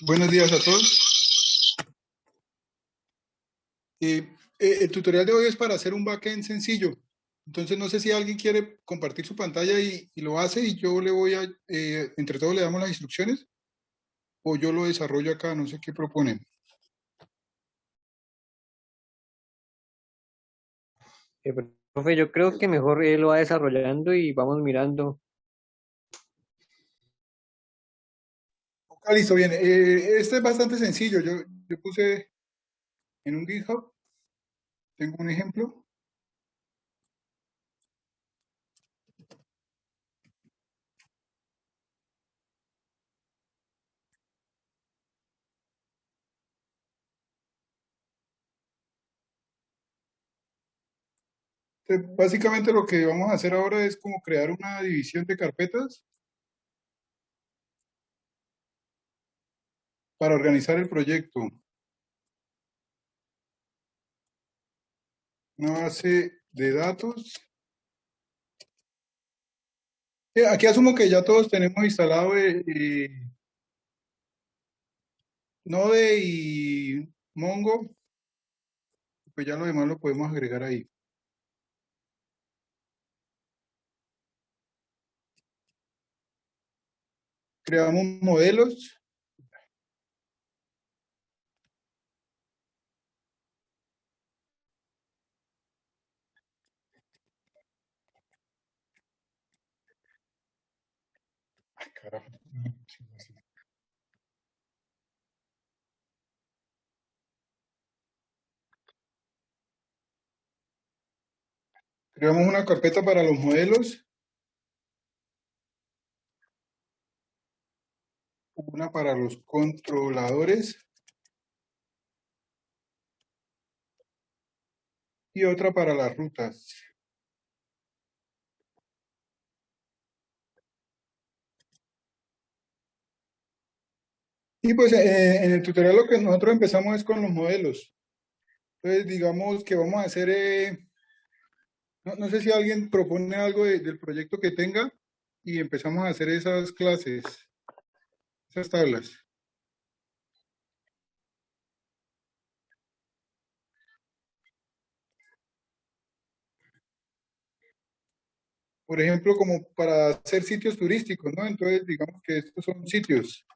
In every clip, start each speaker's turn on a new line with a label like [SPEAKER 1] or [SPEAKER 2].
[SPEAKER 1] Buenos días a todos. El tutorial de hoy es para hacer un backend sencillo. Entonces no sé si alguien quiere compartir su pantalla y lo hace y yo le voy a, entre todos le damos las instrucciones o yo lo desarrollo acá, no sé qué proponen.
[SPEAKER 2] Profe, yo creo que mejor él lo va desarrollando y vamos mirando.
[SPEAKER 1] Ok, listo, bien. Este es bastante sencillo. Yo puse en un GitHub, tengo un ejemplo. Básicamente lo que vamos a hacer ahora es como crear una división de carpetas para organizar el proyecto. Una base de datos. Aquí asumo que ya todos tenemos instalado Node y Mongo, pues ya lo demás lo podemos agregar ahí. Creamos modelos. Ay, carajo. Creamos una carpeta para los modelos, una para los controladores y otra para las rutas. Y pues en el tutorial lo que nosotros empezamos es con los modelos. Entonces digamos que vamos a hacer, no sé si alguien propone algo del proyecto que tenga y empezamos a hacer esas clases, esas tablas. Por ejemplo, como para hacer sitios turísticos, ¿no? Entonces digamos que estos son sitios.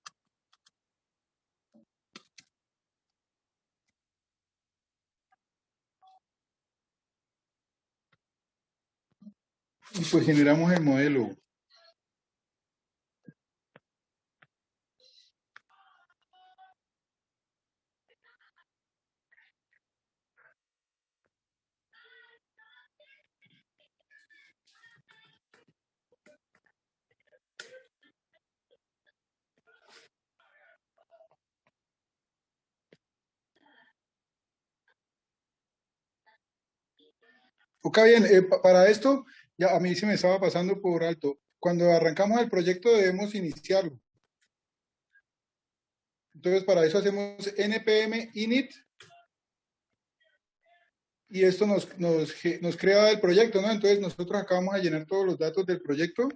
[SPEAKER 1] Y pues generamos el modelo. Ok, bien, para esto, ya a mí se me estaba pasando por alto. Cuando arrancamos el proyecto debemos iniciarlo. Entonces, para eso hacemos npm init y esto nos crea el proyecto, ¿no? Entonces, nosotros acá vamos a llenar todos los datos del proyecto,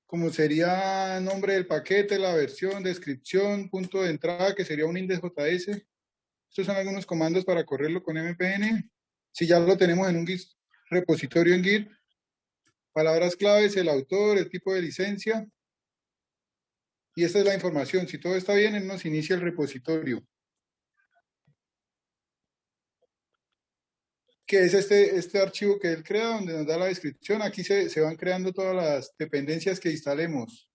[SPEAKER 1] como sería nombre del paquete, la versión, descripción, punto de entrada, que sería un index.js. Estos son algunos comandos para correrlo con mpn. Si ya lo tenemos en un Git, repositorio en Git, palabras claves, el autor, el tipo de licencia, y esta es la información. Si todo está bien, él nos inicia el repositorio, que es este archivo que él crea, donde nos da la descripción. Aquí se van creando todas las dependencias que instalemos.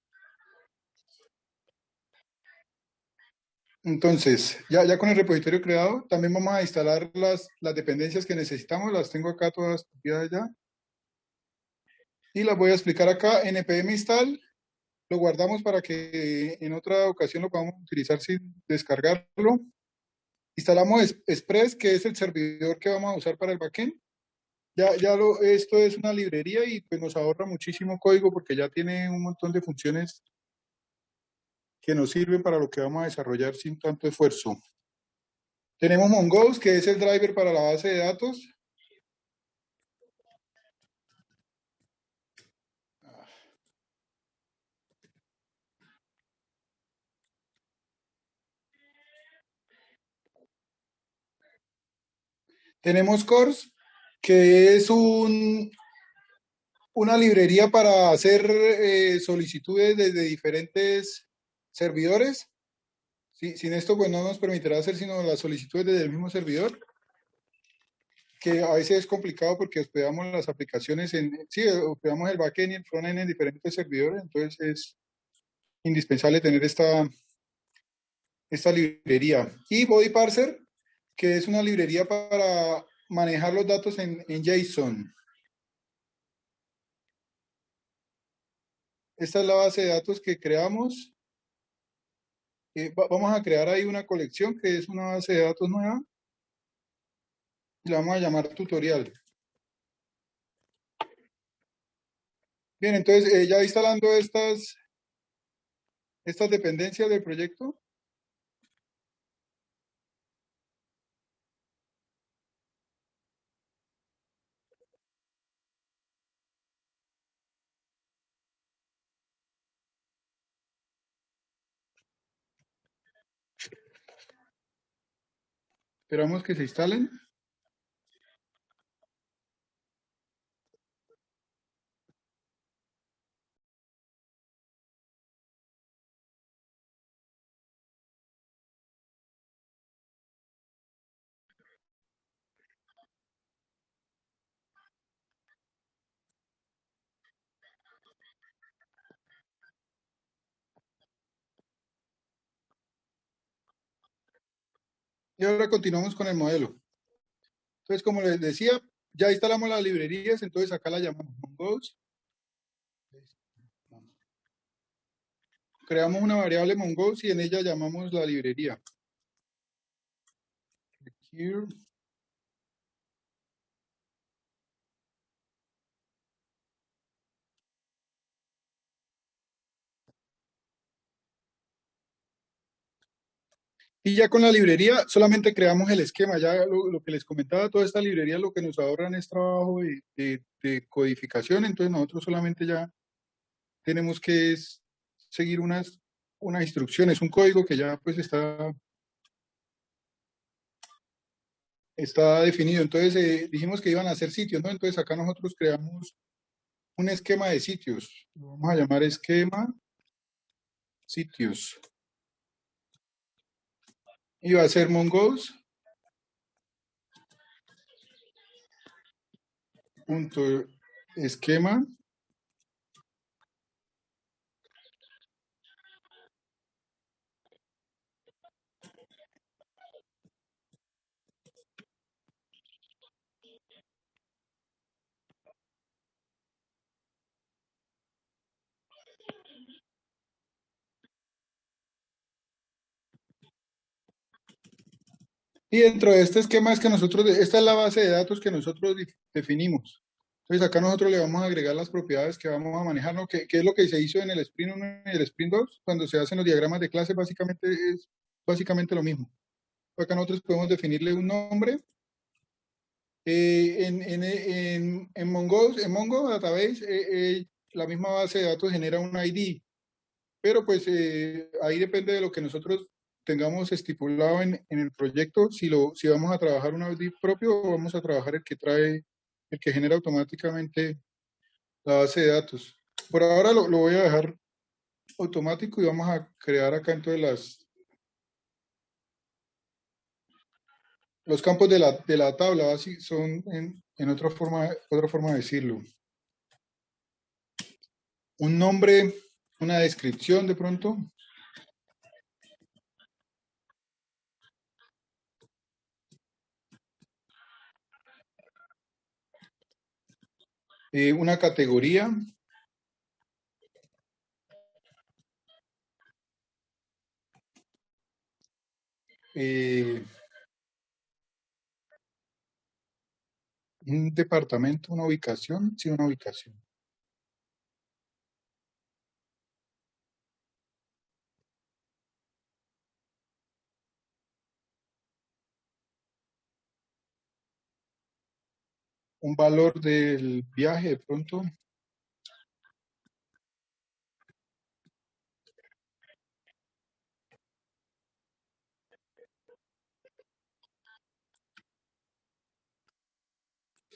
[SPEAKER 1] Entonces, ya con el repositorio creado, también vamos a instalar las dependencias que necesitamos. Las tengo acá todas copiadas ya. Y las voy a explicar acá. npm install, lo guardamos para que en otra ocasión lo podamos utilizar sin descargarlo. Instalamos Express, que es el servidor que vamos a usar para el backend. Esto es una librería y pues nos ahorra muchísimo código porque ya tiene un montón de funciones que nos sirven para lo que vamos a desarrollar sin tanto esfuerzo. Tenemos Mongoose, que es el driver para la base de datos. Tenemos Cors, que es una librería para hacer solicitudes desde diferentes servidores. Sí, sin esto, pues no nos permitirá hacer sino las solicitudes desde el mismo servidor, que a veces es complicado porque hospedamos las aplicaciones sí, hospedamos el backend y el frontend en diferentes servidores, entonces es indispensable tener esta librería. Y Body Parser, que es una librería para manejar los datos en JSON. Esta es la base de datos que creamos. Vamos a crear ahí una colección que es una base de datos nueva y la vamos a llamar tutorial. Bien, entonces ya instalando estas dependencias del proyecto. Esperamos que se instalen. Y ahora continuamos con el modelo. Entonces, como les decía, ya instalamos las librerías, entonces acá la llamamos Mongoose. Creamos una variable Mongoose y en ella llamamos la librería. Here. Y ya con la librería solamente creamos el esquema, ya lo que les comentaba, toda esta librería lo que nos ahorran es trabajo de codificación, entonces nosotros solamente ya tenemos que seguir unas instrucciones, un código que ya pues está definido. Entonces dijimos que iban a ser sitios, ¿no? Entonces acá nosotros creamos un esquema de sitios, lo vamos a llamar esquema sitios. Y va a ser mongoose punto esquema. Y dentro de este esquema es que esta es la base de datos que nosotros definimos. Entonces acá nosotros le vamos a agregar las propiedades que vamos a manejar, ¿no? Que es lo que se hizo en el Sprint 1 y el Sprint 2, cuando se hacen los diagramas de clase, básicamente es básicamente lo mismo. Acá nosotros podemos definirle un nombre. En Mongo Database, la misma base de datos genera un ID, pero pues ahí depende de lo que nosotros tengamos estipulado en el proyecto, si vamos a trabajar un ID propio o vamos a trabajar el que genera automáticamente la base de datos. Por ahora lo voy a dejar automático y vamos a crear acá entonces los campos de la tabla, así son en otra forma de decirlo. Un nombre, una descripción de pronto. Una categoría. eh, un departamento, una ubicación, sí, una ubicación. Un valor del viaje de pronto.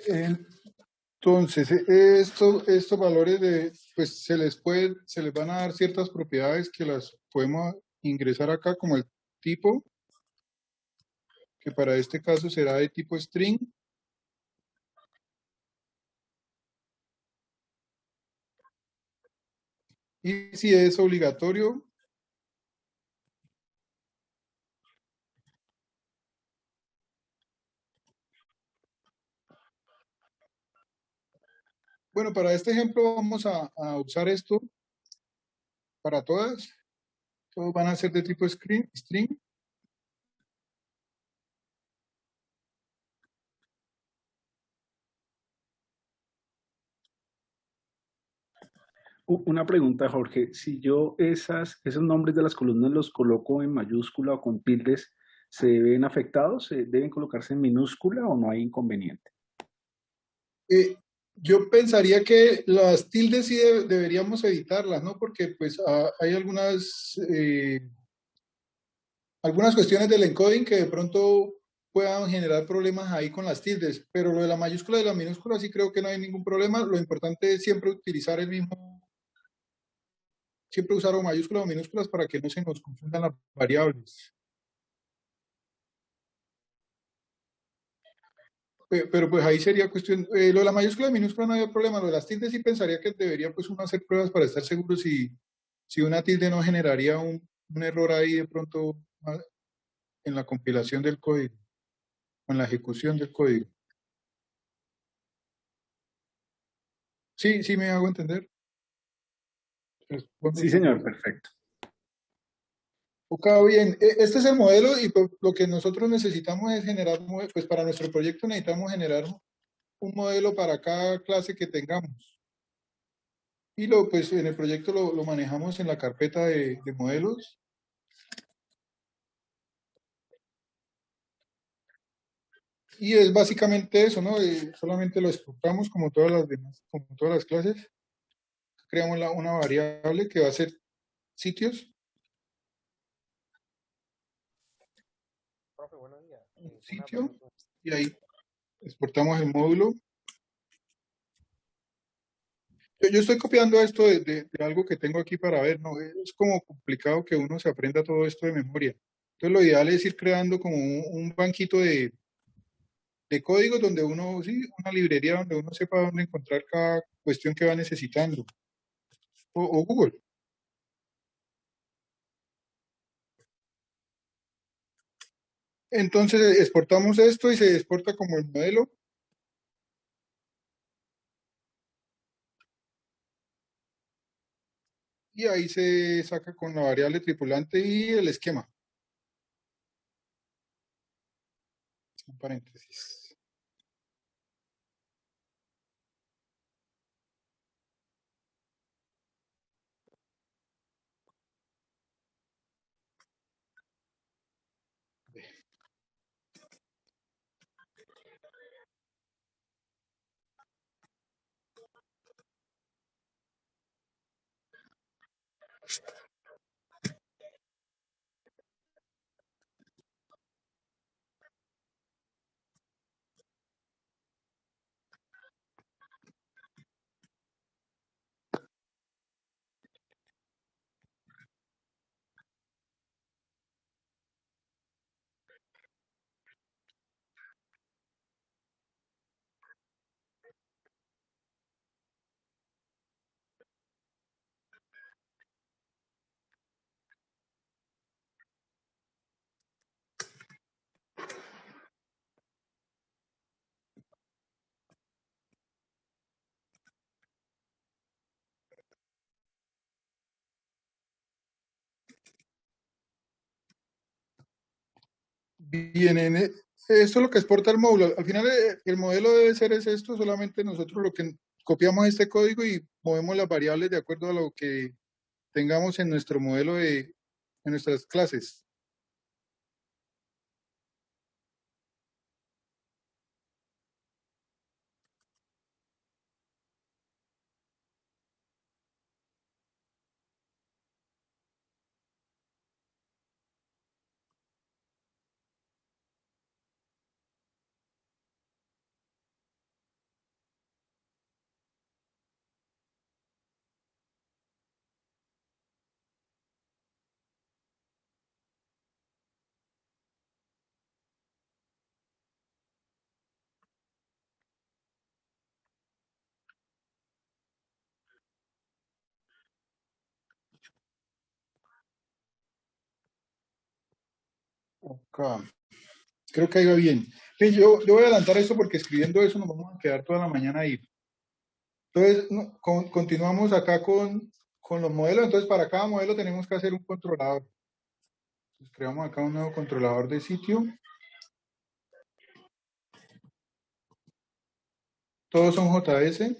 [SPEAKER 1] Entonces, estos valores pues se les van a dar ciertas propiedades que las podemos ingresar acá, como el tipo, que para este caso será de tipo string. Y si es obligatorio, bueno, para este ejemplo vamos a usar esto para todas. Todos van a ser de tipo string.
[SPEAKER 3] Una pregunta, Jorge. Si yo esos nombres de las columnas los coloco en mayúscula o con tildes, ¿se ven afectados? ¿Se deben colocarse en minúscula o no hay inconveniente?
[SPEAKER 1] Eh, yo pensaría que las tildes sí deberíamos evitarlas, ¿no? Porque pues hay algunas cuestiones del encoding que de pronto puedan generar problemas ahí con las tildes, pero lo de la mayúscula y la minúscula sí creo que no hay ningún problema. Lo importante es siempre utilizar siempre usar o mayúsculas o minúsculas para que no se nos confundan las variables. Pero pues ahí sería cuestión, lo de la mayúscula y minúscula no hay problema, lo de las tildes sí pensaría que debería pues uno hacer pruebas para estar seguro si una tilde no generaría un error ahí de pronto en la compilación del código, o en la ejecución del código. Sí, sí me hago entender. Respondo
[SPEAKER 3] Sí,
[SPEAKER 1] tu
[SPEAKER 3] señor,
[SPEAKER 1] pregunta.
[SPEAKER 3] perfecto.
[SPEAKER 1] Ok, bien. Este es el modelo y pues, lo que nosotros necesitamos es generar, pues para nuestro proyecto necesitamos generar un modelo para cada clase que tengamos. Y pues en el proyecto lo manejamos en la carpeta de modelos. Y es básicamente eso, ¿no? Solamente lo exportamos como todas las demás, como todas las clases. Creamos una variable que va a ser sitios,
[SPEAKER 2] Profe, buenos días.
[SPEAKER 1] un
[SPEAKER 2] Una
[SPEAKER 1] sitio,
[SPEAKER 2] pregunta.
[SPEAKER 1] y ahí exportamos el módulo. Yo estoy copiando esto de algo que tengo aquí para ver, ¿no? Es como complicado que uno se aprenda todo esto de memoria. Entonces lo ideal es ir creando como un banquito de códigos donde uno, sí, una librería donde uno sepa dónde encontrar cada cuestión que va necesitando. O Google. Entonces exportamos esto y se exporta como el modelo. Y ahí se saca con la variable tripulante y el esquema. Un paréntesis. Bien, esto es lo que exporta el módulo. Al final el modelo debe ser es esto, solamente nosotros lo que copiamos este código y movemos las variables de acuerdo a lo que tengamos en nuestro modelo en nuestras clases. Acá. Creo que ahí va bien. Sí, yo voy a adelantar eso porque escribiendo eso nos vamos a quedar toda la mañana ahí. Entonces, continuamos acá con los modelos. Entonces, para cada modelo tenemos que hacer un controlador. Entonces, creamos acá un nuevo controlador de sitio. Todos son JS.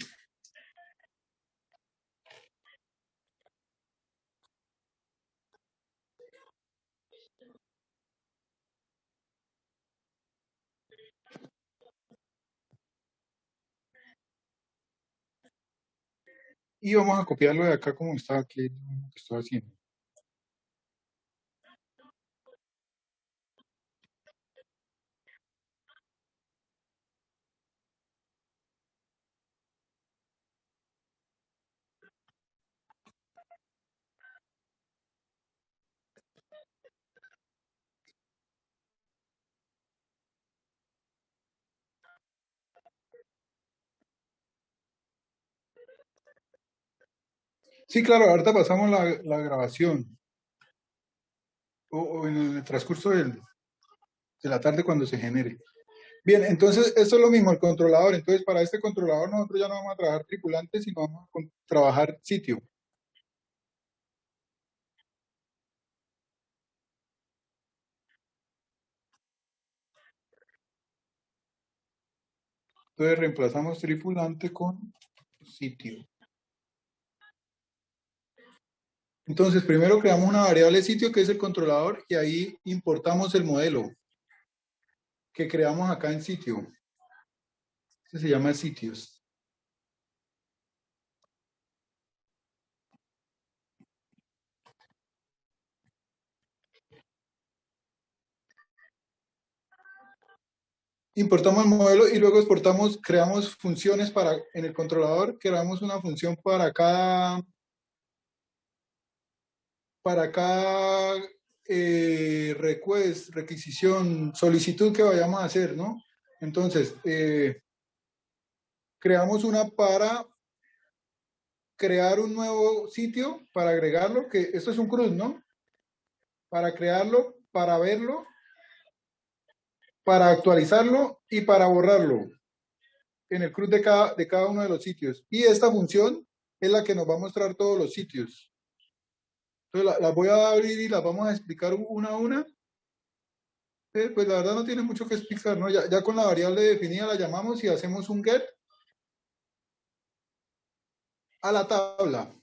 [SPEAKER 1] Y vamos a copiarlo de acá como está aquí, lo que estoy haciendo. Sí, claro, ahorita pasamos la grabación. O en el transcurso de la tarde cuando se genere. Bien, entonces esto es lo mismo, el controlador. Entonces para este controlador nosotros ya no vamos a trabajar tripulantes, sino vamos a trabajar sitio. Entonces reemplazamos tripulante con sitio. Entonces primero creamos una variable sitio que es el controlador y ahí importamos el modelo que creamos acá en sitio. Este se llama sitios. Importamos el modelo y luego exportamos, creamos funciones en el controlador, creamos una función para cada request, requisición, solicitud que vayamos a hacer, ¿no? Entonces, creamos una para crear un nuevo sitio, para agregarlo, que esto es un CRUD, ¿no? Para crearlo, para verlo, para actualizarlo y para borrarlo en el CRUD de cada uno de los sitios. Y esta función es la que nos va a mostrar todos los sitios. Entonces, las voy a abrir y las vamos a explicar una a una. Pues la verdad no tiene mucho que explicar, ¿no? Ya con la variable definida la llamamos y hacemos un get a la tabla.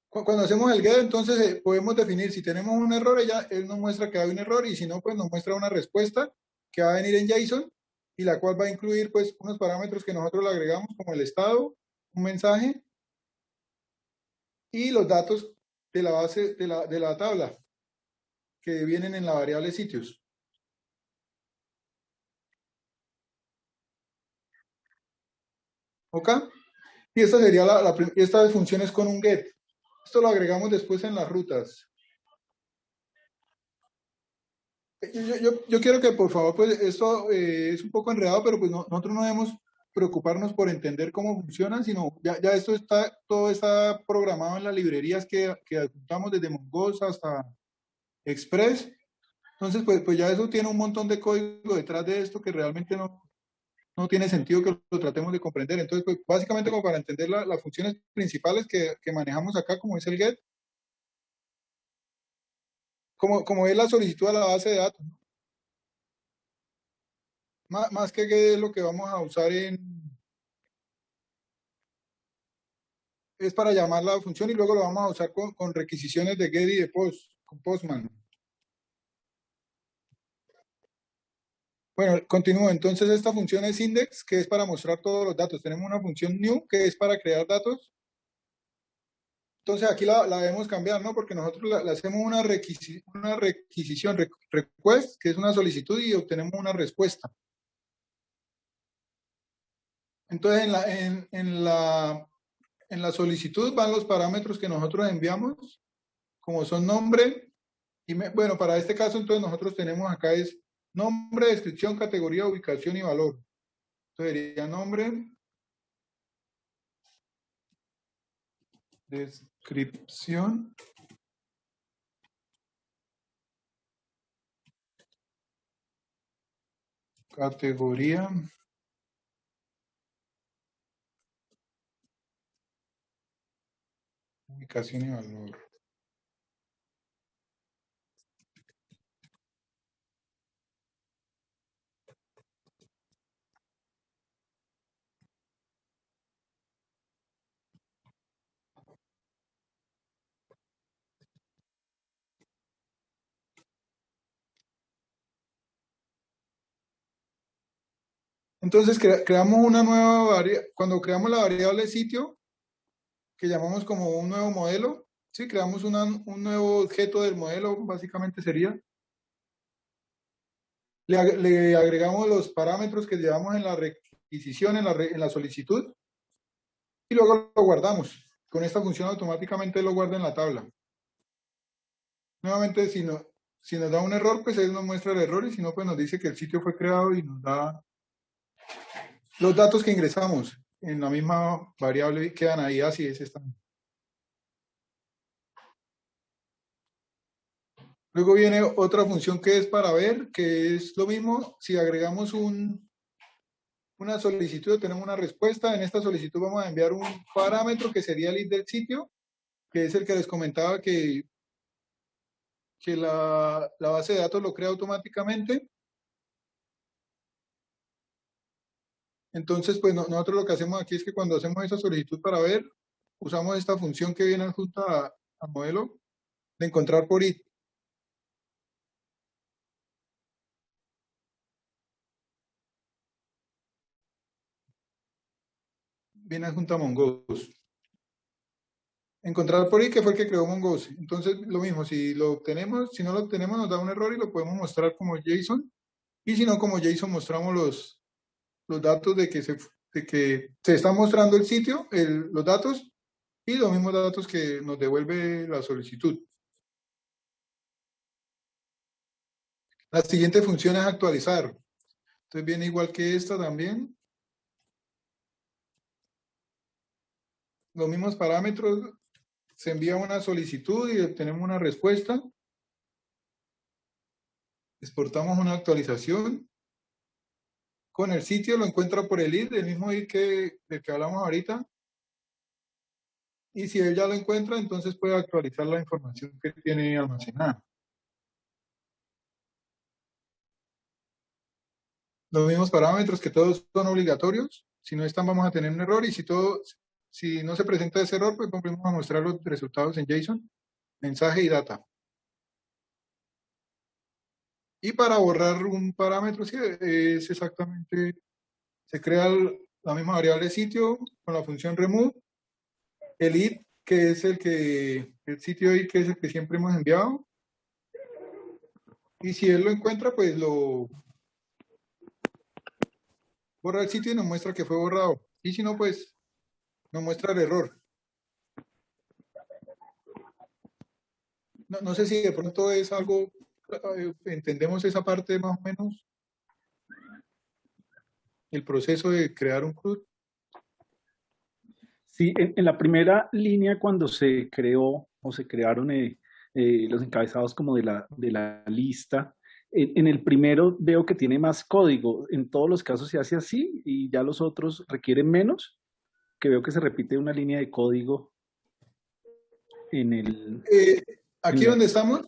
[SPEAKER 1] Cuando hacemos el get, entonces podemos definir si tenemos un error, él nos muestra que hay un error y si no, pues nos muestra una respuesta que va a venir en JSON y la cual va a incluir pues unos parámetros que nosotros le agregamos como el estado, un mensaje y los datos de la base de la tabla que vienen en la variable sitios. ¿Ok? Y esta sería esta función es con un get. Esto lo agregamos después en las rutas. Yo quiero que por favor, pues esto es un poco enredado, pero pues nosotros no debemos preocuparnos por entender cómo funcionan, sino ya esto todo está programado en las librerías que adjuntamos desde Mongoose hasta Express. Entonces, pues ya eso tiene un montón de código detrás de esto que realmente no tiene sentido que lo tratemos de comprender. Entonces, pues básicamente como para entender las funciones principales que manejamos acá, como es el get, como es la solicitud a la base de datos, ¿no? Más que get es lo que vamos a usar es para llamar la función y luego lo vamos a usar con requisiciones de get y de post, con Postman. Bueno, continúo. Entonces esta función es index, que es para mostrar todos los datos. Tenemos una función new, que es para crear datos. Entonces aquí la debemos cambiar, ¿no? Porque nosotros le hacemos una requisición, request, que es una solicitud y obtenemos una respuesta. Entonces en la solicitud van los parámetros que nosotros enviamos, como son nombre, bueno, para este caso entonces nosotros tenemos acá es nombre, descripción, categoría, ubicación y valor. Entonces sería nombre, Descripción. Categoría. Ubicación y valor. Entonces creamos una nueva variable. Cuando creamos la variable sitio, que llamamos como un nuevo modelo, ¿sí? Creamos un nuevo objeto del modelo, básicamente sería. Le agregamos los parámetros que llevamos en la requisición, en la solicitud, y luego lo guardamos. Con esta función automáticamente lo guarda en la tabla. Nuevamente, si nos da un error, pues él nos muestra el error, y si no, pues nos dice que el sitio fue creado y nos da los datos que ingresamos en la misma variable, quedan ahí, así es esta. Luego viene otra función que es para ver, que es lo mismo. Si agregamos una solicitud, tenemos una respuesta. En esta solicitud vamos a enviar un parámetro que sería el id del sitio, que es el que les comentaba que la base de datos lo crea automáticamente. Entonces, pues nosotros lo que hacemos aquí es que cuando hacemos esa solicitud para ver, usamos esta función que viene adjunta al modelo de encontrar por id. Viene adjunta a Mongoose. Encontrar por id, que fue el que creó Mongoose. Entonces, lo mismo, si lo obtenemos, si no lo obtenemos, nos da un error y lo podemos mostrar como JSON. Y si no, como JSON, mostramos los datos de que se está mostrando el sitio, los datos, y los mismos datos que nos devuelve la solicitud. La siguiente función es actualizar. Entonces viene igual que esta también. Los mismos parámetros, se envía una solicitud y obtenemos una respuesta. Exportamos una actualización. Con el sitio lo encuentra por el id, el mismo id del que hablamos ahorita. Y si él ya lo encuentra, entonces puede actualizar la información que tiene almacenada. Los mismos parámetros, que todos son obligatorios. Si no están, vamos a tener un error. Y si no se presenta ese error, pues vamos a mostrar los resultados en JSON, mensaje y data. Y para borrar un parámetro, sí, es exactamente, se crea la misma variable sitio con la función remove, el id, que es el sitio id, que es el que siempre hemos enviado. Y si él lo encuentra, pues lo borra el sitio y nos muestra que fue borrado. Y si no, pues nos muestra el error. No sé si de pronto es algo, entendemos esa parte más o menos, el proceso de crear un CRUD.
[SPEAKER 3] Sí, en la primera línea cuando se creó o se crearon los encabezados como de la lista, en el primero veo que tiene más código. En todos los casos se hace así y ya los otros requieren menos, que veo que se repite una línea de código en el...
[SPEAKER 1] ¿Aquí donde estamos?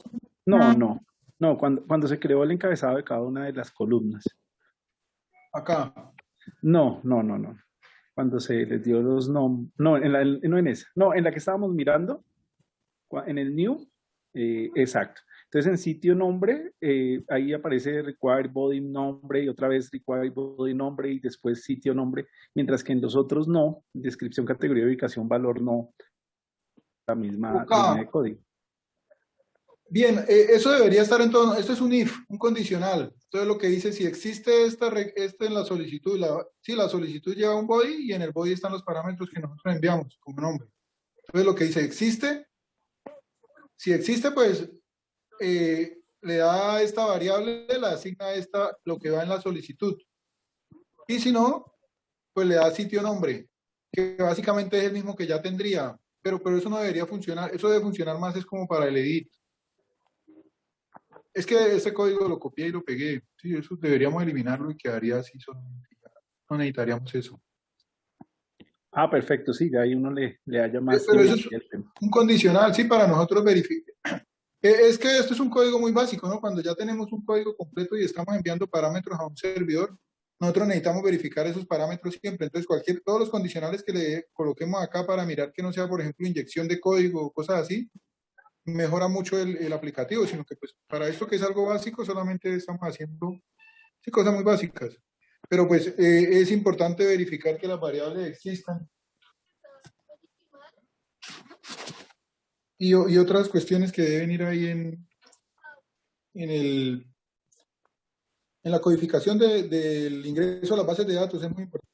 [SPEAKER 3] No, cuando se creó el encabezado de cada una de las columnas.
[SPEAKER 1] Acá.
[SPEAKER 3] No. Cuando se les dio los nombres, no en esa, no, en la que estábamos mirando, en el new, exacto. Entonces en sitio nombre, ahí aparece required body nombre y otra vez required body nombre y después sitio nombre, mientras que en los otros no, descripción, categoría, ubicación, valor, no, la misma línea de código.
[SPEAKER 1] Bien, eso debería estar en todo. Esto es un if, un condicional. Entonces lo que dice, si existe esta en la solicitud, si la solicitud lleva un body y en el body están los parámetros que nosotros enviamos como nombre. Entonces lo que dice, existe. Si existe, pues le da esta variable, le asigna lo que va en la solicitud. Y si no, pues le da sitio nombre, que básicamente es el mismo que ya tendría. pero eso no debería funcionar, eso debe funcionar más es como para el edit. Es que ese código lo copié y lo pegué, sí, eso deberíamos eliminarlo y quedaría así solamente. No necesitaríamos eso.
[SPEAKER 3] Ah, perfecto, sí, ya ahí uno le haya más
[SPEAKER 1] Pero eso es
[SPEAKER 3] teoría al tema.
[SPEAKER 1] un condicional, sí, para nosotros verificar. Es que esto es un código muy básico, ¿no? Cuando ya tenemos un código completo y estamos enviando parámetros a un servidor, nosotros necesitamos verificar esos parámetros siempre. Entonces, todos los condicionales que le coloquemos acá para mirar que no sea, por ejemplo, inyección de código o cosas así, mejora mucho el aplicativo, sino que pues para esto que es algo básico, solamente estamos haciendo sí, cosas muy básicas. Pero pues es importante verificar que las variables existan y otras cuestiones que deben ir ahí en el en la codificación del ingreso a las bases de datos es muy importante.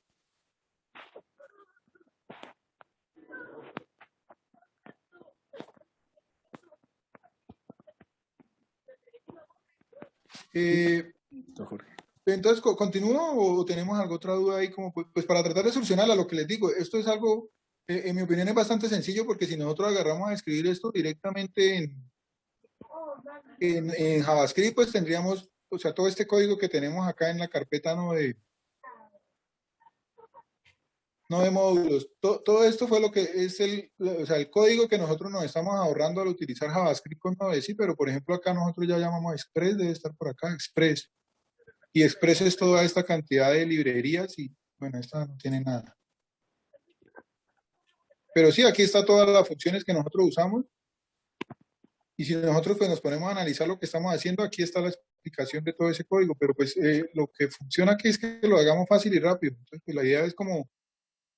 [SPEAKER 3] Jorge.
[SPEAKER 1] Entonces, ¿continúo o tenemos alguna otra duda ahí? Como, pues para tratar de solucionarla, lo que les digo, esto es algo, en mi opinión es bastante sencillo porque si nosotros agarramos a escribir esto directamente en JavaScript, pues tendríamos, o sea, todo este código que tenemos acá en la carpeta no de módulos. Todo esto fue lo que es o sea, el código que nosotros nos estamos ahorrando al utilizar JavaScript con Node.js, pero por ejemplo acá nosotros ya llamamos Express, debe estar por acá, Express. Y Express es toda esta cantidad de librerías y bueno, esta no tiene nada. Pero sí, aquí está todas las funciones que nosotros usamos. Y si nosotros pues nos ponemos a analizar lo que estamos haciendo, aquí está la explicación de todo ese código. Pero pues lo que funciona aquí es que lo hagamos fácil y rápido. Entonces, pues, la idea es como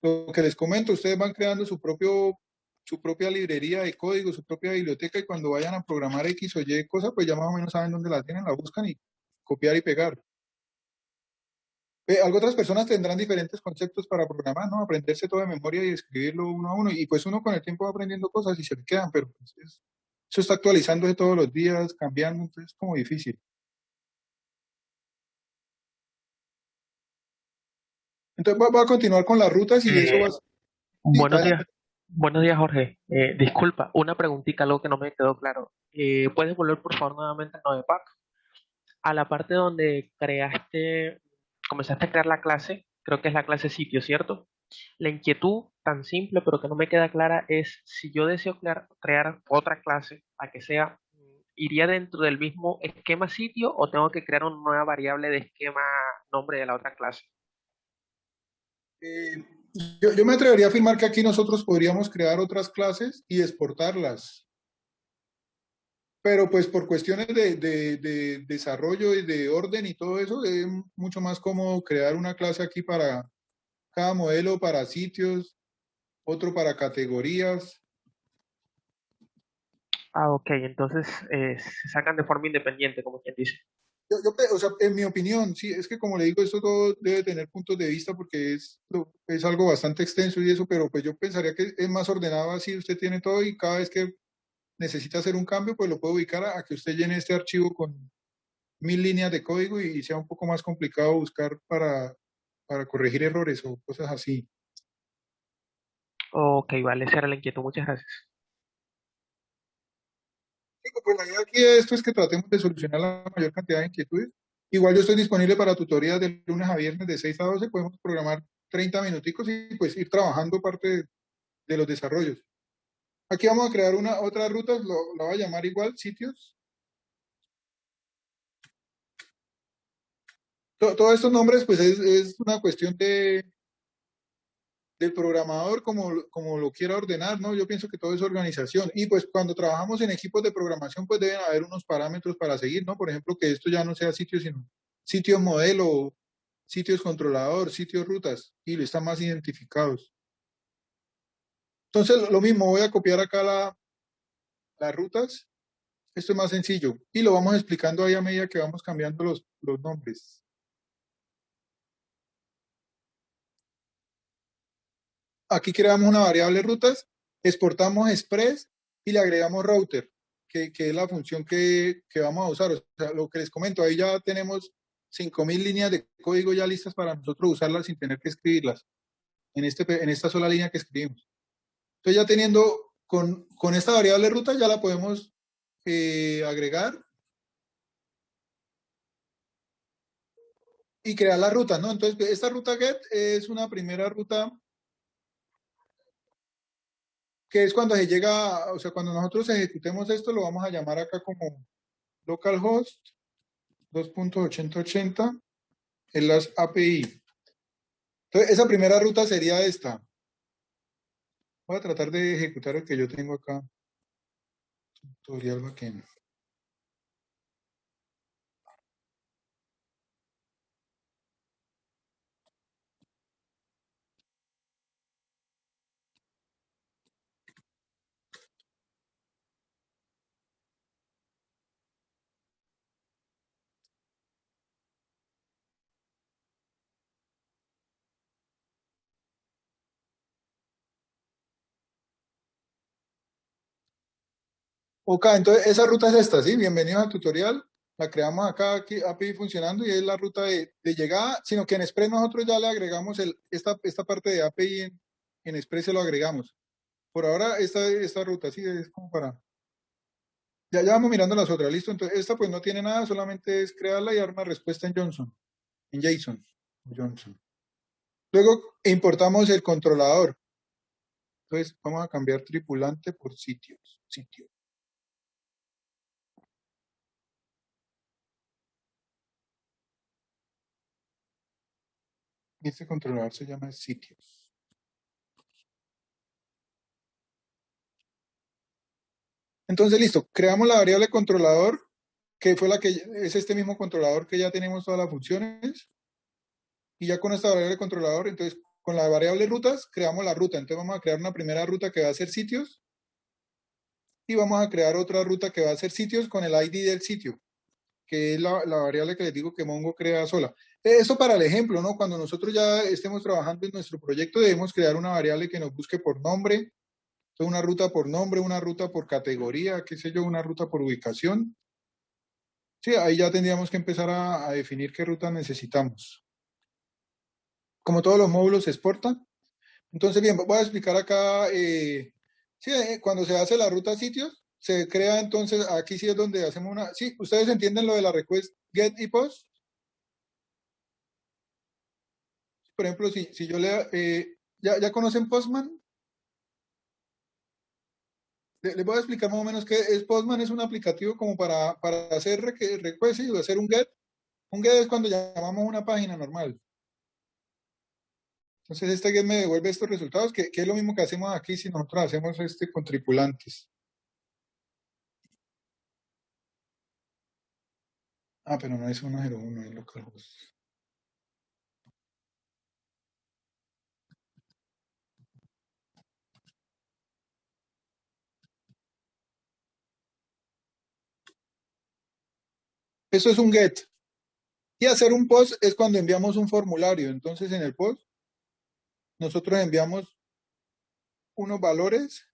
[SPEAKER 1] lo que les comento, ustedes van creando su propia librería de código, su propia biblioteca y cuando vayan a programar X o Y cosa, pues ya más o menos saben dónde la tienen, la buscan y copiar y pegar. Algo otras personas tendrán diferentes conceptos para programar, ¿no? Aprenderse todo de memoria y escribirlo uno a uno. Y pues uno con el tiempo va aprendiendo cosas y se le quedan, pero pues eso está actualizándose todos los días, cambiando, entonces es como difícil. Entonces voy a continuar con las rutas y eso va a... Sí,
[SPEAKER 4] Buenos días, buenos días, Jorge. Disculpa, una preguntita, algo que no me quedó claro. ¿Puedes volver por favor nuevamente a Nodepack? A la parte donde comenzaste a crear la clase, creo que es la clase sitio, ¿cierto? La inquietud tan simple, pero que no me queda clara, es si yo deseo crear otra clase, a que sea, ¿iría dentro del mismo esquema sitio o tengo que crear una nueva variable de esquema nombre de la otra clase?
[SPEAKER 1] Eh, yo me atrevería a afirmar que aquí nosotros podríamos crear otras clases y exportarlas, pero pues por cuestiones de desarrollo y de orden y todo eso, es mucho más cómodo crear una clase aquí para cada modelo, para sitios, otro para categorías.
[SPEAKER 4] Ah, ok, entonces se sacan de forma independiente, como quien dice.
[SPEAKER 1] O sea, en mi opinión, sí, es que como le digo, esto todo debe tener puntos de vista porque es algo bastante extenso y eso, pero pues yo pensaría que es más ordenado así, usted tiene todo y cada vez que necesita hacer un cambio, pues lo puede ubicar a que usted llene este archivo con 1000 líneas de código y sea un poco más complicado buscar para corregir errores o cosas así.
[SPEAKER 4] Ok, vale, esa era la inquietud. Muchas gracias.
[SPEAKER 1] Digo, pues la idea aquí de esto es que tratemos de solucionar la mayor cantidad de inquietudes. Igual yo estoy disponible para tutorías de lunes a viernes de 6 a 12, podemos programar 30 minuticos y pues ir trabajando parte de los desarrollos. Aquí vamos a crear otra ruta, la voy a llamar igual, sitios. Todos estos nombres pues es una cuestión del programador como lo quiera ordenar, ¿no? Yo pienso que todo es organización. Y pues cuando trabajamos en equipos de programación, pues deben haber unos parámetros para seguir, ¿no? Por ejemplo, que esto ya no sea sitios, sino sitios modelo, sitios controlador, sitios rutas, y lo están más identificados. Entonces, lo mismo, voy a copiar acá las rutas. Esto es más sencillo. Y lo vamos explicando ahí a medida que vamos cambiando los nombres. Aquí creamos una variable rutas, exportamos express y le agregamos router, que es la función que vamos a usar. O sea, lo que les comento, ahí ya tenemos 5000 líneas de código ya listas para nosotros usarlas sin tener que escribirlas en esta sola línea que escribimos. Entonces ya teniendo con esta variable ruta ya la podemos agregar y crear la ruta, ¿no? Entonces esta ruta get es una primera ruta que es cuando se llega, o sea, cuando nosotros ejecutemos esto, lo vamos a llamar acá como localhost 2.8080 en las API. Entonces, esa primera ruta sería esta. Voy a tratar de ejecutar el que yo tengo acá. Tutorial backend. Ok, entonces esa ruta es esta, ¿sí? Bienvenidos al tutorial. La creamos acá, aquí, API funcionando y es la ruta de llegada, sino que en Express nosotros ya le agregamos esta parte de API en Express se lo agregamos. Por ahora esta ruta, sí, es como para... Ya vamos mirando las otras, ¿listo? Entonces esta pues no tiene nada, solamente es crearla y dar una respuesta en JSON. Johnson. Luego importamos el controlador. Entonces vamos a cambiar tripulante por sitio. Y este controlador se llama sitios. Entonces, listo, creamos la variable controlador, que fue la que es este mismo controlador que ya tenemos todas las funciones. Y ya con esta variable controlador, entonces con la variable rutas, creamos la ruta. Entonces vamos a crear una primera ruta que va a ser sitios y vamos a crear otra ruta que va a ser sitios con el ID del sitio, que es la variable que les digo que Mongo crea sola. Eso para el ejemplo, ¿no? Cuando nosotros ya estemos trabajando en nuestro proyecto, debemos crear una variable que nos busque por nombre, una ruta por nombre, una ruta por categoría, qué sé yo, una ruta por ubicación. Sí, ahí ya tendríamos que empezar a definir qué ruta necesitamos. Como todos los módulos se exportan. Entonces, bien, voy a explicar acá, sí, cuando se hace la ruta sitios, se crea entonces, aquí sí es donde hacemos una, sí, ustedes entienden lo de la request get y post. Por ejemplo, si yo le, ¿ya conocen Postman? Les voy a explicar más o menos qué es Postman. Es un aplicativo como para hacer request y hacer un get. Un get es cuando llamamos una página normal. Entonces este get me devuelve estos resultados, que es lo mismo que hacemos aquí si nosotros hacemos con tripulantes. Ah, pero no es 101, es localhost. Eso es un get. Y hacer un post es cuando enviamos un formulario. Entonces en el post nosotros enviamos unos valores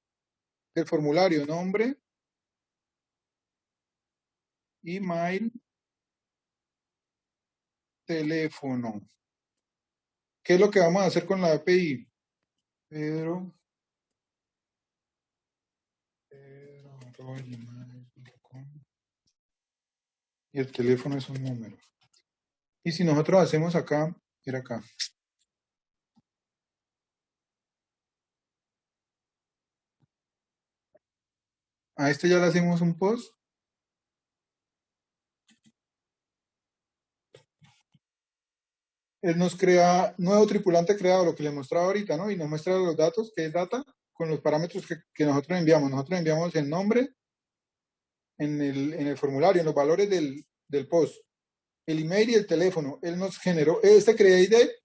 [SPEAKER 1] del formulario, nombre, email, teléfono. ¿Qué es lo que vamos a hacer con la API? Pedro, gmail.com. Y el teléfono es un número. Y si nosotros hacemos acá, mira acá. A este ya le hacemos un post. Él nos crea nuevo tripulante creado, lo que le mostraba ahorita, ¿no? Y nos muestra los datos, que es data, con los parámetros que nosotros enviamos. Nosotros enviamos el nombre en el formulario, en los valores del post, el email y el teléfono. Él nos generó este create date,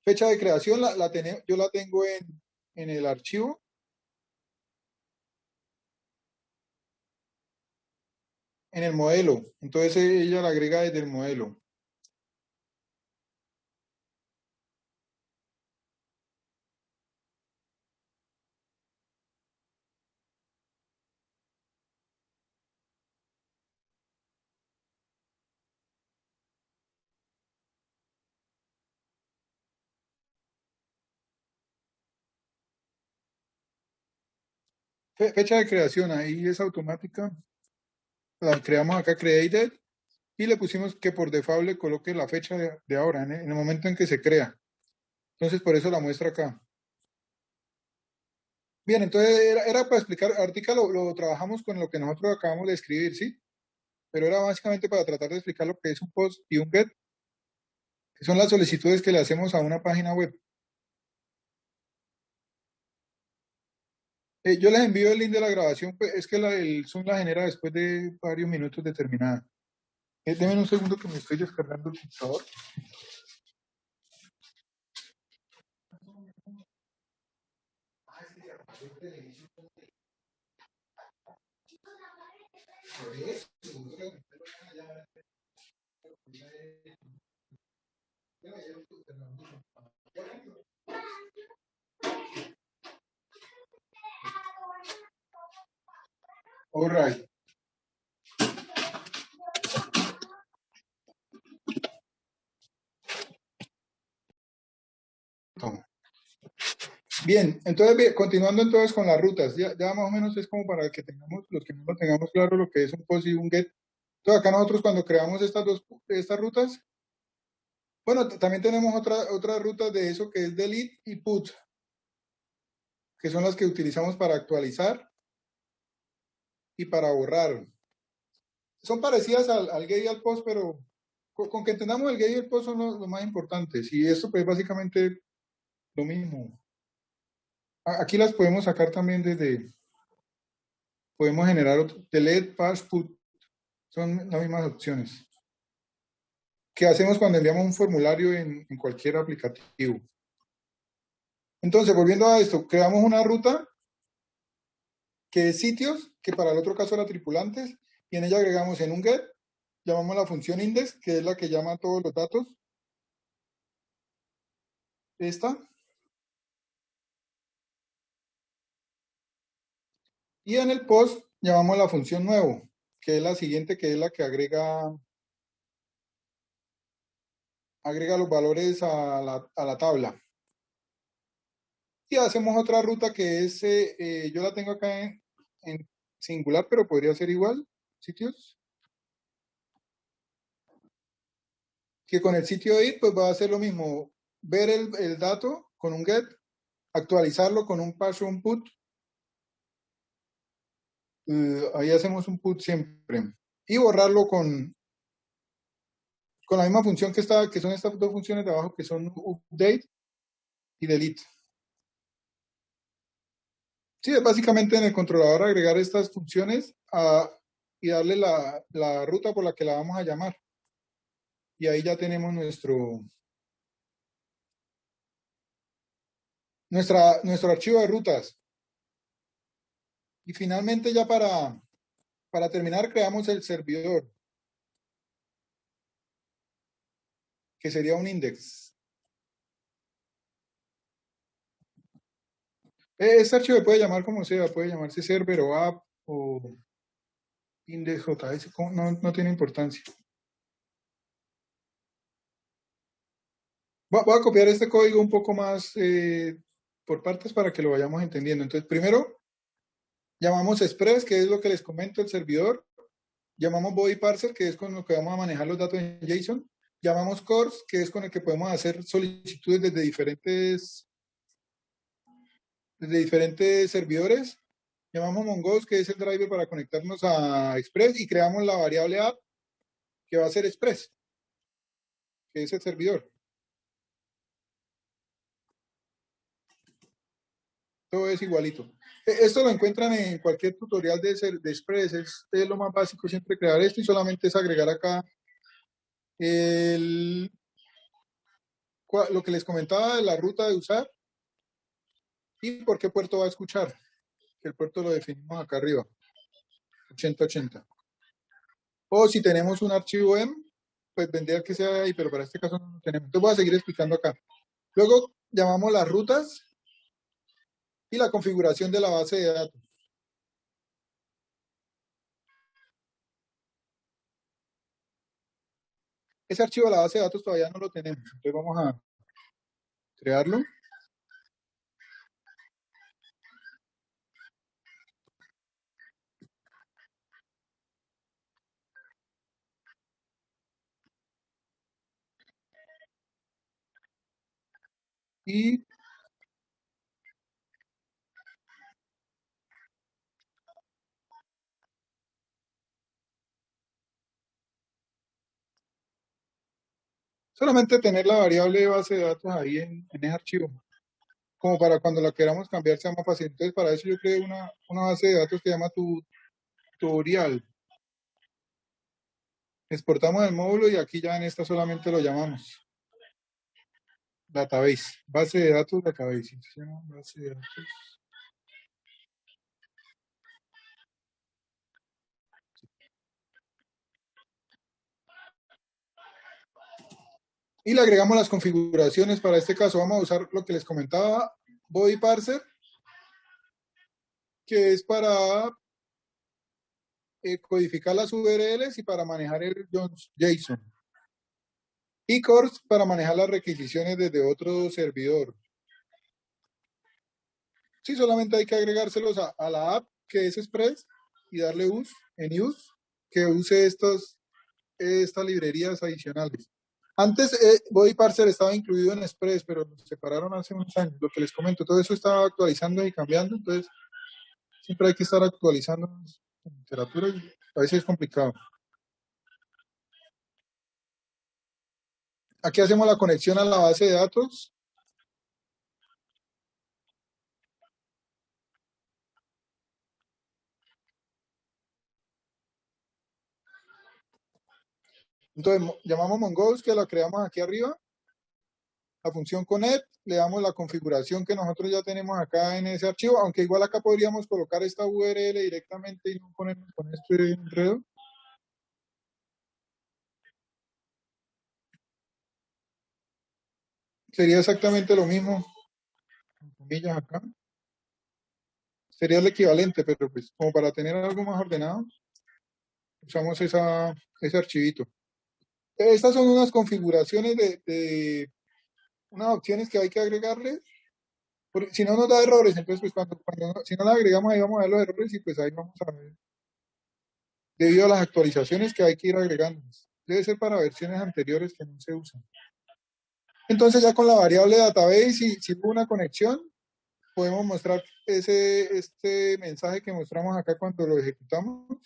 [SPEAKER 1] fecha de creación, yo la tengo en el archivo. En el modelo. Entonces ella la agrega desde el modelo. Fecha de creación, ahí es automática. La creamos acá, created, y le pusimos que por default le coloque la fecha de ahora, en el momento en que se crea. Entonces, por eso la muestra acá. Bien, entonces era para explicar, ahorita lo trabajamos con lo que nosotros acabamos de escribir, ¿sí? Pero era básicamente para tratar de explicar lo que es un post y un get, que son las solicitudes que le hacemos a una página web. Yo les envío el link de la grabación, pues es que el Zoom la genera después de varios minutos de terminada. Denme un segundo que me estoy descargando el computador. All right. Bien, entonces continuando entonces con las rutas, ya más o menos es como para que tengamos, los que no lo tengamos claro lo que es un post y un get. Entonces acá nosotros cuando creamos estas rutas, bueno, también tenemos otra ruta de eso que es delete y put, que son las que utilizamos para actualizar y para borrar. Son parecidas al get y al post, pero con que entendamos el get y el post son los más importantes. Y esto pues básicamente lo mismo. Aquí las podemos sacar también podemos generar delete, pass, put. Son las mismas opciones. ¿Qué hacemos cuando enviamos un formulario en cualquier aplicativo? Entonces, volviendo a esto, creamos una ruta que es sitios, que para el otro caso era tripulantes, y en ella agregamos en un get, llamamos la función index, que es la que llama todos los datos. Esta. Y en el post llamamos la función nuevo, que es la siguiente, que es la que agrega los valores a la tabla. Y hacemos otra ruta que es, yo la tengo acá en singular, pero podría ser igual, sitios. Que con el sitio id, pues va a hacer lo mismo, ver el dato con un get, actualizarlo con un pass o un put. Ahí hacemos un put siempre. Y borrarlo con la misma función que son estas dos funciones de abajo, que son update y delete. Sí, es básicamente en el controlador agregar estas funciones y darle la ruta por la que la vamos a llamar. Y ahí ya tenemos nuestro archivo de rutas. Y finalmente ya para terminar creamos el servidor, que sería un index. Este archivo puede llamar como sea, puede llamarse server o app o index.js, no tiene importancia. Voy a copiar este código un poco más por partes para que lo vayamos entendiendo. Entonces, primero llamamos express, que es lo que les comento, el servidor. Llamamos body parser, que es con lo que vamos a manejar los datos en JSON. Llamamos cores, que es con el que podemos hacer solicitudes desde diferentes servidores. Llamamos mongoose, que es el driver para conectarnos a Express, y creamos la variable app, que va a ser Express, que es el servidor. Todo es igualito. Esto lo encuentran en cualquier tutorial de Express, es lo más básico siempre crear esto, y solamente es agregar acá lo que les comentaba de la ruta de usar y por qué puerto va a escuchar, que el puerto lo definimos acá arriba, 8080. O si tenemos un archivo M, pues vendría que sea ahí, pero para este caso no lo tenemos. Entonces voy a seguir explicando acá. Luego llamamos las rutas y la configuración de la base de datos. Ese archivo de la base de datos todavía no lo tenemos, entonces vamos a crearlo. y solamente tener la variable de base de datos ahí en ese archivo, como para cuando la queramos cambiar sea más fácil. Entonces, para eso yo creé una base de datos que se llama tutorial. Exportamos el módulo y aquí ya en esta solamente lo llamamos database, base de datos database. Se llama base de datos. Y le agregamos las configuraciones. Para este caso vamos a usar lo que les comentaba, body parser, que es para codificar las URLs y para manejar el JSON. Y Cors para manejar las requisiciones desde otro servidor. Sí, solamente hay que agregárselos a la app, que es Express, y darle use, que use estas librerías adicionales. Antes, Body Parser estaba incluido en Express, pero lo separaron hace unos años. Lo que les comento, todo eso estaba actualizando y cambiando, entonces siempre hay que estar actualizando en literatura y a veces es complicado. Aquí hacemos la conexión a la base de datos. Entonces, llamamos Mongoose, que la creamos aquí arriba. La función connect, le damos la configuración que nosotros ya tenemos acá en ese archivo, aunque igual acá podríamos colocar esta URL directamente y no ponernos con este enredo. Sería exactamente lo mismo, con comillas acá. Sería el equivalente, pero pues como para tener algo más ordenado, usamos ese archivito. Estas son unas configuraciones de unas opciones que hay que agregarle. Si no nos da errores, entonces pues si no la agregamos ahí vamos a ver los errores y pues ahí vamos a ver. Debido a las actualizaciones que hay que ir agregando. Debe ser para versiones anteriores que no se usan. Entonces ya con la variable database, si hubo una conexión, podemos mostrar este mensaje que mostramos acá cuando lo ejecutamos.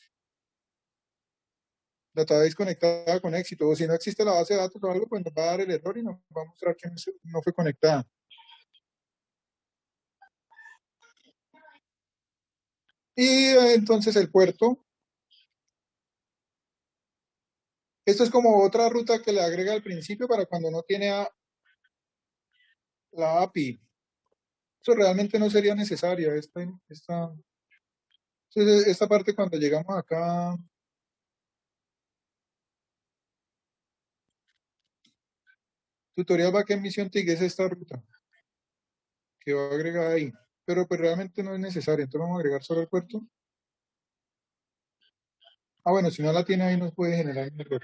[SPEAKER 1] Database conectada con éxito. O si no existe la base de datos o algo, pues nos va a dar el error y nos va a mostrar que no fue conectada. Y entonces el puerto. Esto es como otra ruta que le agrega al principio para cuando no tiene la API. Eso realmente no sería necesaria. Esta parte cuando llegamos acá, tutorial backend mission TIG es esta ruta que va a agregar ahí. Pero pues realmente no es necesaria. Entonces vamos a agregar solo el puerto. Ah, bueno, si no la tiene ahí nos puede generar un error.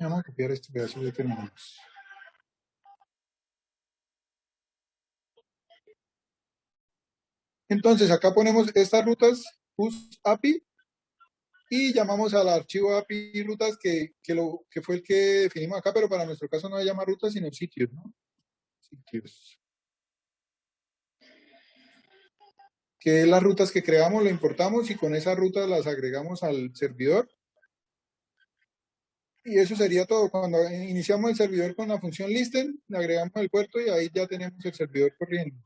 [SPEAKER 1] Vamos a copiar este pedazo y ya terminamos. Entonces acá ponemos estas rutas push API y llamamos al archivo API rutas que fue el que definimos acá, pero para nuestro caso no se llama rutas sino sitios, ¿no? Sitios. Que es las rutas que creamos, lo importamos y con esas rutas las agregamos al servidor. Y eso sería todo. Cuando iniciamos el servidor con la función listen, le agregamos el puerto y ahí ya tenemos el servidor corriendo.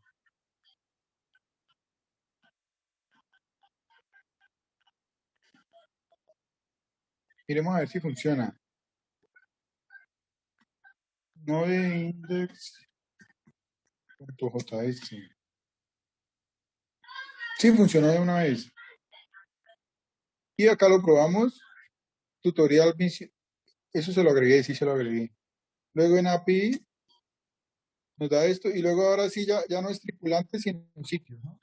[SPEAKER 1] Miremos a ver si funciona. Node index.js. Sí, funcionó de una vez. Y acá lo probamos. Tutorial, eso se lo agregué, sí se lo agregué. Luego en API nos da esto y luego ahora sí ya no es tripulante sino un sitio, ¿no?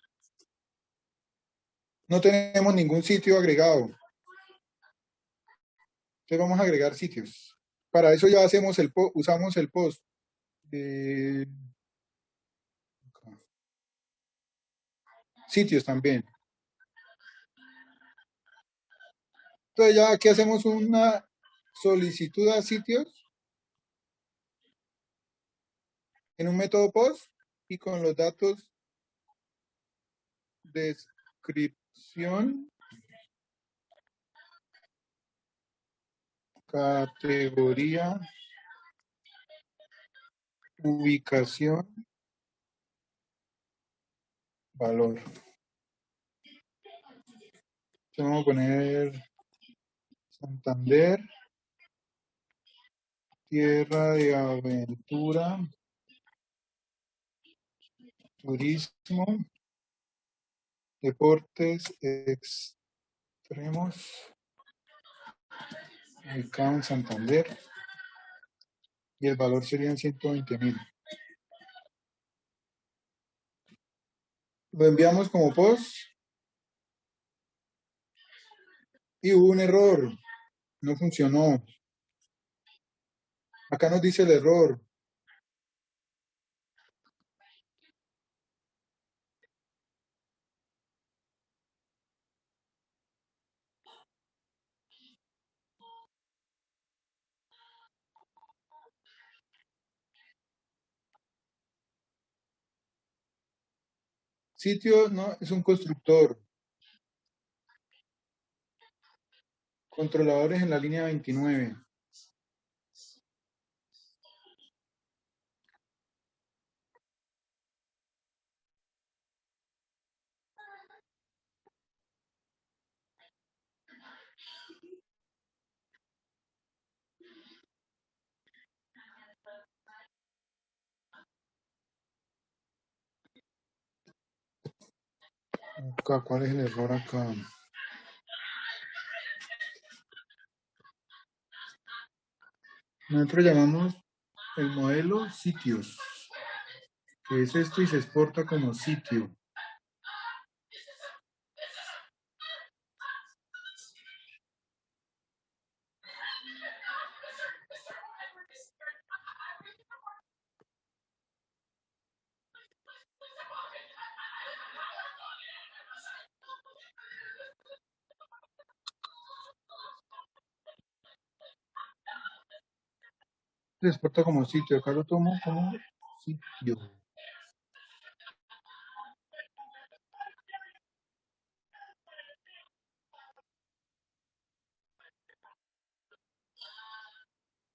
[SPEAKER 1] No tenemos ningún sitio agregado. Entonces vamos a agregar sitios. Para eso ya hacemos usamos el post. Sitios también. Entonces ya aquí hacemos una solicitud a sitios en un método POST y con los datos de descripción, categoría, ubicación, valor. Entonces vamos a poner Santander, tierra de aventura, turismo, deportes extremos, ubicado en Santander, y el valor serían 120.000. Lo enviamos como post y hubo un error, no funcionó. Acá nos dice el error. Sitio no es un constructor. Controladores en la línea 29. Acá, ¿cuál es el error acá? Nosotros llamamos el modelo sitios, que es esto y se exporta como sitio. Se exporta como sitio. Acá lo tomo como sitio.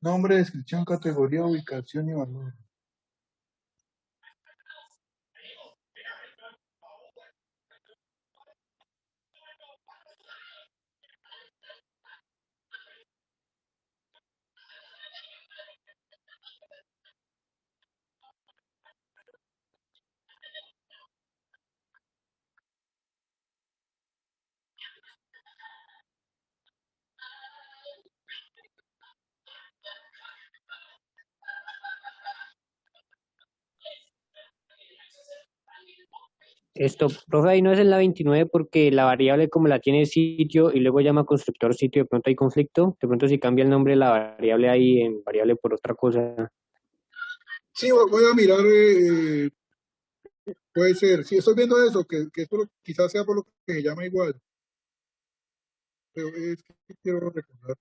[SPEAKER 1] Nombre, descripción, categoría, ubicación y valor.
[SPEAKER 2] Esto, profe, ahí no es en la 29 porque la variable como la tiene sitio y luego llama constructor sitio, de pronto hay conflicto. De pronto si cambia el nombre de la variable ahí en variable por otra cosa.
[SPEAKER 1] Sí, voy a mirar, puede ser. Sí, estoy viendo eso, que eso quizás sea por lo que se llama igual. Pero es que quiero recordar.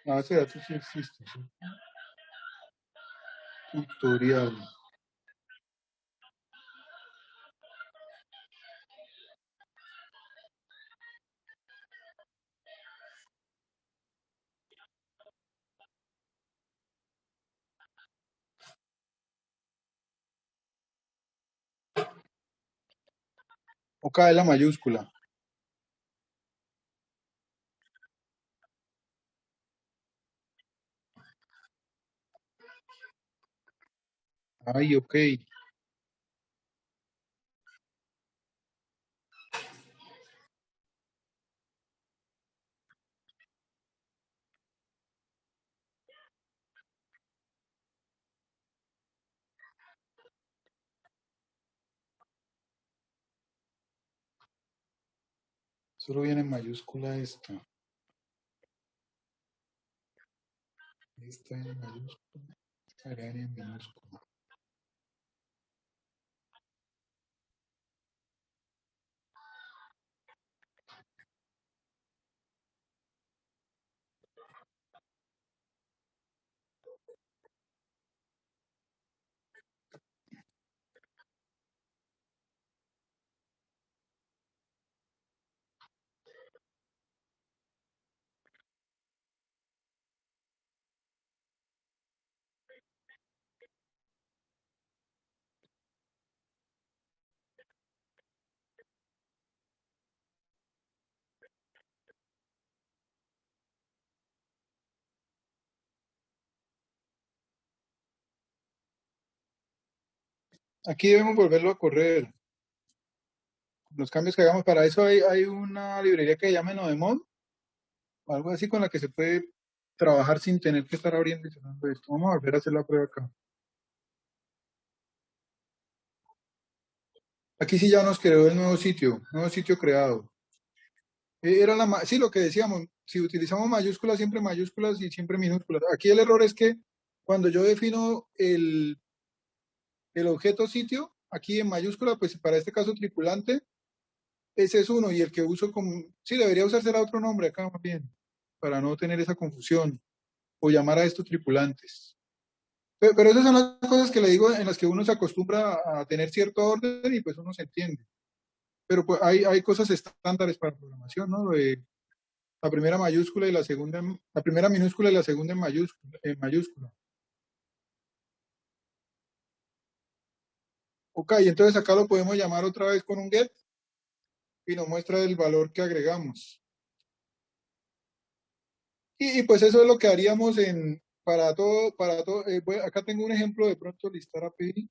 [SPEAKER 1] La base de datos sí existe. ¿Sí? Tutorial. O K es la mayúscula. Ay, ok. Solo viene en mayúscula esta. Esta en mayúscula. Área en minúscula. Aquí debemos volverlo a correr. Los cambios que hagamos para eso hay una librería que se llama Nodemon, algo así con la que se puede trabajar sin tener que estar abriendo y cerrando esto. Vamos a volver a hacer la prueba acá. Aquí sí ya nos creó el nuevo sitio creado. Era sí, lo que decíamos, si utilizamos mayúsculas, siempre mayúsculas y siempre minúsculas. Aquí el error es que cuando yo defino el objeto sitio, aquí en mayúscula, pues para este caso tripulante, ese es uno, y el que uso como, sí, debería usarse otro nombre acá más bien, para no tener esa confusión, o llamar a estos tripulantes. Pero esas son las cosas que le digo en las que uno se acostumbra a tener cierto orden y pues uno se entiende. Pero pues hay cosas estándares para programación, ¿no? La primera mayúscula y la segunda, la primera minúscula y la segunda en mayúscula. Ok, entonces acá lo podemos llamar otra vez con un get y nos muestra el valor que agregamos. Y pues eso es lo que haríamos para todo. Acá tengo un ejemplo de pronto listar API,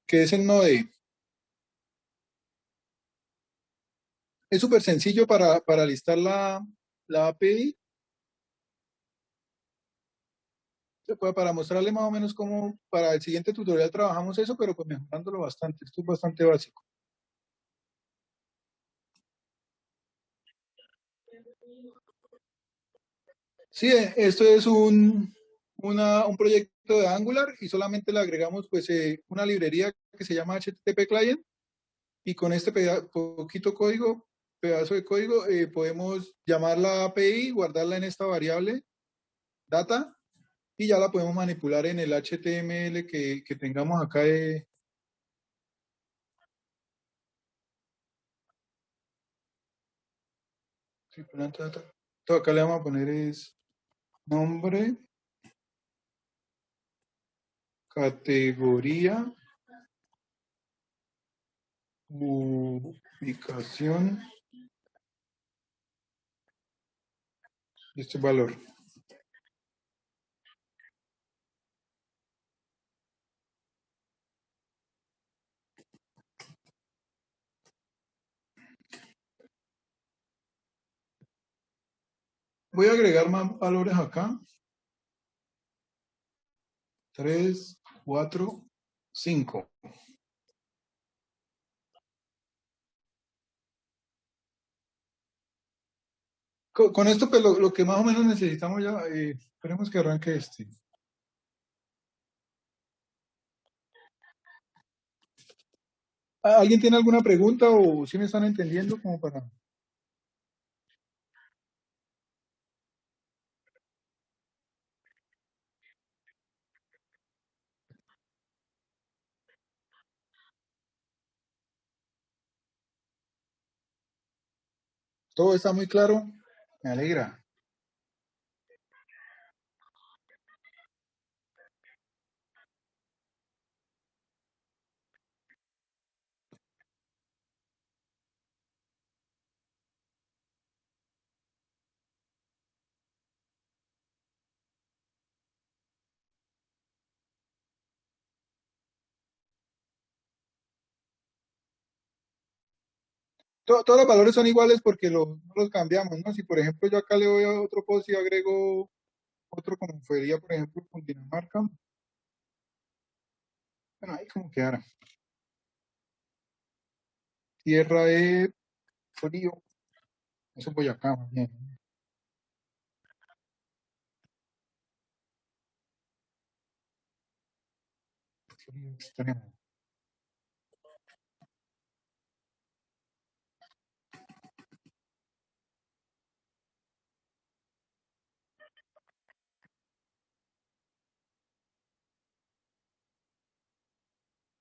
[SPEAKER 1] que es el node. Es súper sencillo para listar la API. Para mostrarle más o menos cómo para el siguiente tutorial trabajamos eso, pero pues mejorándolo bastante. Esto es bastante básico. Sí, esto es un proyecto de Angular y solamente le agregamos pues una librería que se llama HTTP Client y con este pedazo de código, podemos llamar la API, guardarla en esta variable data y ya la podemos manipular en el HTML que tengamos acá de... Entonces acá le vamos a poner es nombre, categoría, ubicación y este valor. Voy a agregar más valores acá. 3, 4, 5. Con esto, pues lo que más o menos necesitamos ya, esperemos que arranque este. ¿Alguien tiene alguna pregunta o si me están entendiendo como para...? Todo está muy claro, me alegra. Todos los valores son iguales porque no los cambiamos, ¿no? Si por ejemplo yo acá le doy a otro post y agrego otro como sería, por ejemplo, con Dinamarca. Bueno, ahí como quedara. Tierra de frío. Eso voy acá, más bien. view extremo.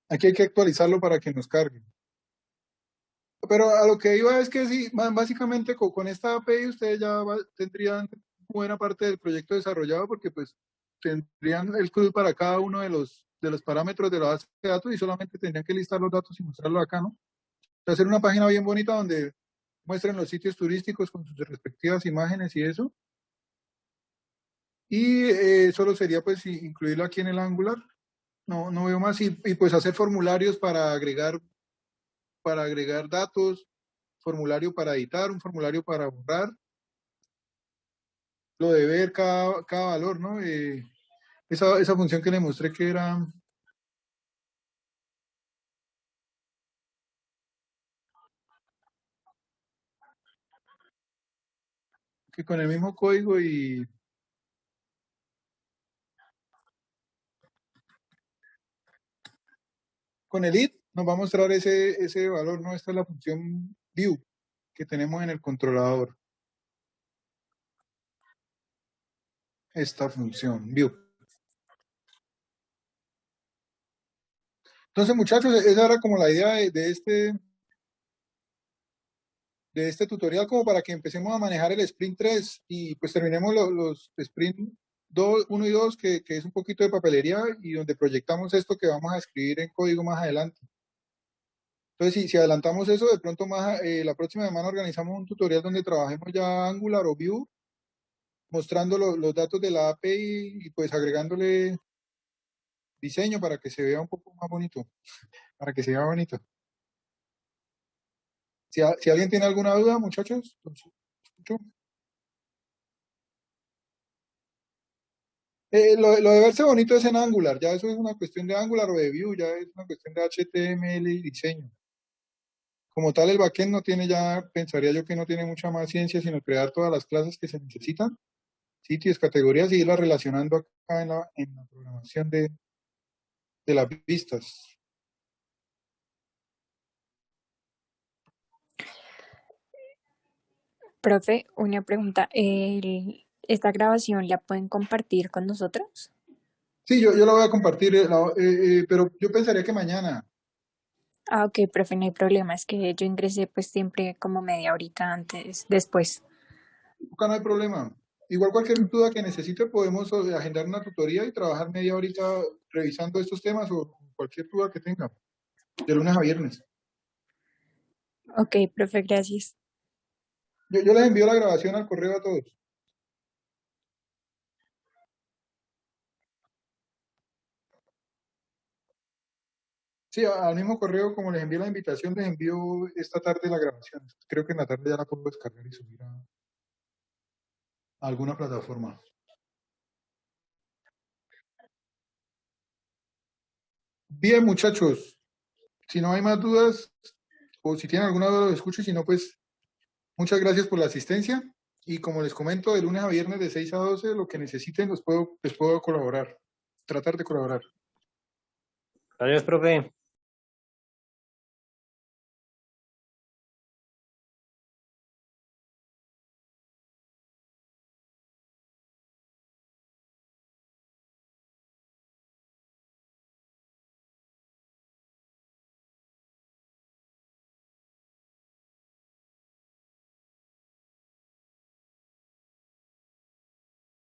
[SPEAKER 1] Aquí hay que actualizarlo para que nos cargue. Pero a lo que iba es que sí, básicamente con esta API ustedes ya tendrían buena parte del proyecto desarrollado porque pues tendrían el CRUD para cada uno de los parámetros de la base de datos y solamente tendrían que listar los datos y mostrarlo acá, ¿no? Hacer una página bien bonita donde muestren los sitios turísticos con sus respectivas imágenes y eso. Y solo sería pues incluirlo aquí en el Angular. No veo más. Y pues hacer formularios para agregar datos, formulario para editar, un formulario para borrar, lo de ver cada valor, ¿no? Esa función que le mostré que era que con el mismo código y con el id nos va a mostrar ese valor, ¿no? Esta es la función view que tenemos en el controlador. Esta función view. Entonces, muchachos, esa era como la idea de este tutorial, como para que empecemos a manejar el sprint 3 y pues terminemos los sprint 1 y 2, que es un poquito de papelería y donde proyectamos esto que vamos a escribir en código más adelante. Entonces, si adelantamos eso, de pronto la próxima semana organizamos un tutorial donde trabajemos ya Angular o Vue, mostrando los datos de la API y pues agregándole diseño para que se vea un poco más bonito, para que se vea bonito. Si alguien tiene alguna duda, muchachos, los escucho. Lo de verse bonito es en Angular, ya eso es una cuestión de Angular o de Vue, ya es una cuestión de HTML y diseño. Como tal, el backend no tiene ya, pensaría yo que no tiene mucha más ciencia, sino crear todas las clases que se necesitan, sitios, categorías, y irlas relacionando acá en la programación de las vistas.
[SPEAKER 5] Profe, una pregunta. ¿Esta grabación la pueden compartir con nosotros?
[SPEAKER 1] Sí, yo la voy a compartir, pero yo pensaría que mañana.
[SPEAKER 5] Ah, ok, profe, no hay problema. Es que yo ingresé pues siempre como media horita antes, después.
[SPEAKER 1] Acá no hay problema. Igual cualquier duda que necesite podemos agendar una tutoría y trabajar media horita revisando estos temas o cualquier duda que tenga, de lunes a viernes.
[SPEAKER 5] Ok, profe, gracias.
[SPEAKER 1] Yo les envío la grabación al correo a todos. Sí, al mismo correo, como les envié la invitación, les envío esta tarde la grabación. Creo que en la tarde ya la puedo descargar y subir a alguna plataforma. Bien, muchachos, si no hay más dudas, o si tienen alguna duda, lo escucho, y si no, pues muchas gracias por la asistencia. Y como les comento, de lunes a viernes de 6 a 12, lo que necesiten les puedo colaborar, tratar de colaborar.
[SPEAKER 2] Gracias, profe.